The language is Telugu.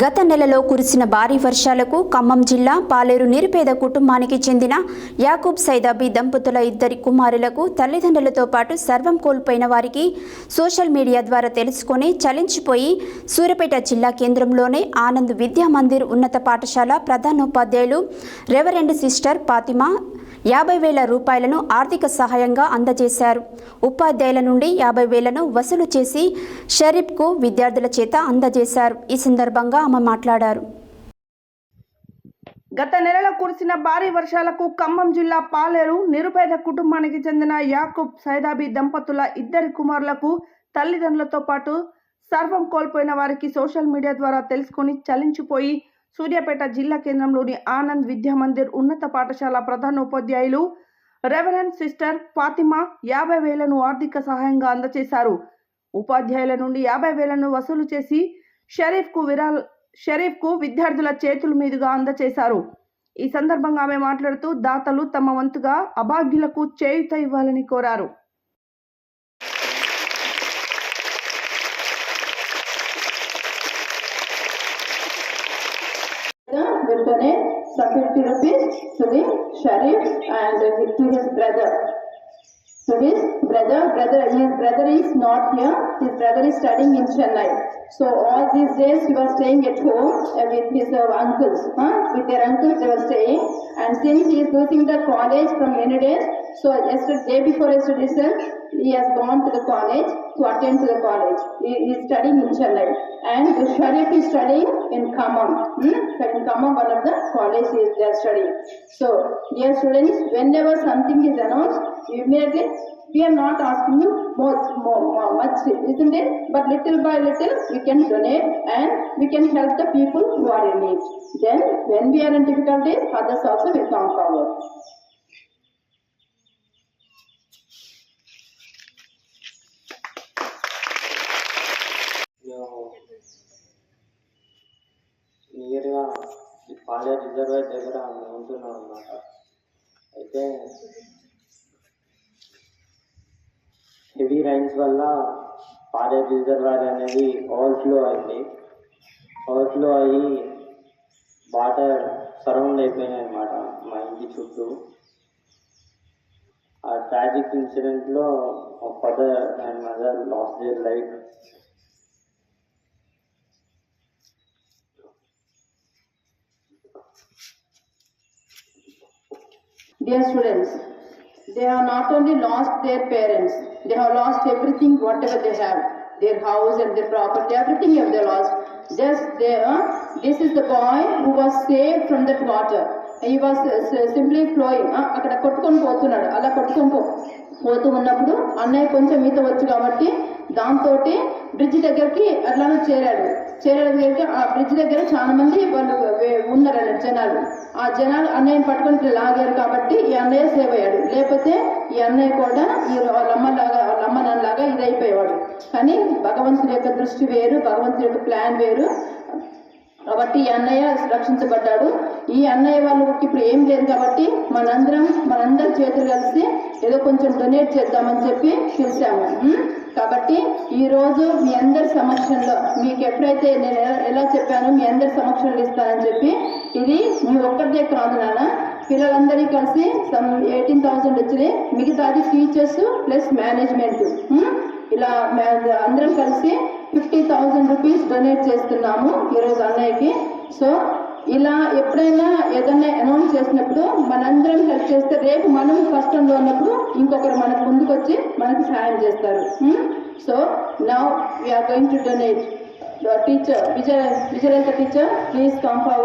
గత నెలలో కురిసిన భారీ వర్షాలకు ఖమ్మం జిల్లా పాలేరు నిరుపేద కుటుంబానికి చెందిన యాకూబ్ సైదాబీ దంపతుల ఇద్దరి కుమారులకు తల్లిదండ్రులతో పాటు సర్వం కోల్పోయిన వారికి సోషల్ మీడియా ద్వారా తెలుసుకొని చలించిపోయి సూర్యాపేట జిల్లా కేంద్రంలోనే ఆనంద్ విద్యా మందిర్ ఉన్నత పాఠశాల ప్రధానోపాధ్యాయులు రెవరెండ్ సిస్టర్ ఫాతిమా 50,000 రూపాయలను ఆర్థిక సహాయంగా అందజేశారు. ఉపాధ్యాయుల నుండి 50,000ను వసూలు చేసి షరీఫ్కు విద్యార్థుల చేత అందజేశారు. ఈ సందర్భంగా ఆమె మాట్లాడారు. గత నెలలో కురిసిన భారీ వర్షాలకు ఖమ్మం జిల్లా పాలేరు నిరుపేద కుటుంబానికి చెందిన యాకూబ్ సైదాబీ దంపతుల ఇద్దరి కుమారులకు తల్లిదండ్రులతో పాటు సర్వం కోల్పోయిన వారికి సోషల్ మీడియా ద్వారా తెలుసుకొని చలించిపోయి సూర్యాపేట జిల్లా కేంద్రంలోని ఆనంద్ విద్యా మందిర్ ఉన్నత పాఠశాల ప్రధానోపాధ్యాయులు రెవరెండ్ సిస్టర్ ఫాతిమా 50,000ను ఆర్థిక సహాయంగా అందజేశారు. ఉపాధ్యాయుల నుండి 50,000ను వసూలు చేసి షరీఫ్కు విద్యార్థుల చేతుల మీదుగా అందజేశారు. ఈ సందర్భంగా ఆమె మాట్లాడుతూ దాతలు తమ వంతుగా అభాగ్యులకు చేయూత ఇవ్వాలని కోరారు. will donate some 50 rupees to the Sharif and to his brother. To his brother is not here. His brother is studying in Chennai. So all these days he was staying at home with his uncles. With their uncles they were staying. And since he is losing the college from many days, so day before yesterday he has gone to the college to attend to the college. He is studying in Chennai. And Sharif is studying in Khmmam. In Khmmam, one of the colleges they are studying. So, dear students, whenever something is announced, immediately we are not asking you much, isn't it? But little by little we can donate and we can help the people who are in need. Then, when we are in difficulties, others also will come forward. నియర్గా పాలేరు రిజర్వాయర్ దగ్గర మేము ఉంటున్నాం అన్నమాట. అయితే హెవీ రైన్స్ వల్ల పాలేరు రిజర్వాయర్ అనేది ఓవర్ఫ్లో అయింది. ఓవర్ఫ్లో అయ్యి వాటర్ సరౌండ్ అయిపోయినాయి అన్నమాట మా ఇంటి చుట్టూ. ఆ ట్రాజిక్ ఇన్సిడెంట్లో father and mother lost their life. Dear students, they have not only lost their parents, they have lost everything, whatever they have, their house and their property, everything have they lost. This is the boy who was saved from that water. He was simply flowing. అక్కడ కొట్టుకొని పోతున్నాడు. అలా కొట్టుకొని పోతూ ఉన్నప్పుడు అన్నయ్య కొంచెం ఈత వచ్చు కాబట్టి దాంతో బ్రిడ్జ్ దగ్గరికి అట్లానే చేరాడు. దగ్గరికి ఆ బ్రిడ్జ్ దగ్గర చాలా మంది వాళ్ళు ఉన్నారు జనాలు. ఆ జనాలు అన్నయ్యని పట్టుకొని లాగారు కాబట్టి ఈ అన్నయ్య సేవ్ అయ్యాడు. లేకపోతే ఈ అన్నయ్య కూడా ఈ లమ్మనలాగా ఇదైపోయేవాడు. కానీ భగవంతుడి యొక్క దృష్టి వేరు, భగవంతుడి యొక్క ప్లాన్ వేరు కాబట్టి ఈ అన్నయ్య రక్షించబడ్డాడు. ఈ అన్నయ్య వాళ్ళకి ఇప్పుడు ఏం లేదు కాబట్టి మనందరం చేతులు కలిసి ఏదో కొంచెం డొనేట్ చేద్దామని చెప్పి పిలిచాము. కాబట్టి ఈరోజు మీ అందరి సమక్షంలో మీకు ఎప్పుడైతే నేను ఎలా చెప్పానో మీ అందరి సమక్షంలో ఇస్తానని చెప్పి ఇది మీ ఒక్కరిదే కాదు నాన్న, పిల్లలందరికీ కలిసి 18,000 వచ్చినాయి. మిగతాది టీచర్స్ ప్లస్ మేనేజ్మెంట్ ఇలా అందరం కలిసి 50,000 రూపీస్ డొనేట్ చేస్తున్నాము ఈరోజు అన్నయ్యకి. సో ఇలా ఎప్పుడైనా ఏదైనా అనౌన్స్ చేసినప్పుడు మనందరం హెల్ప్ చేస్తే రేపు మనం కష్టంలో ఉన్నప్పుడు ఇంకొకరు మనకు ముందుకు వచ్చి మనకు సహాయం చేస్తారు. So now we are going to donate. Teacher Vijayalalitha teacher, please come forward.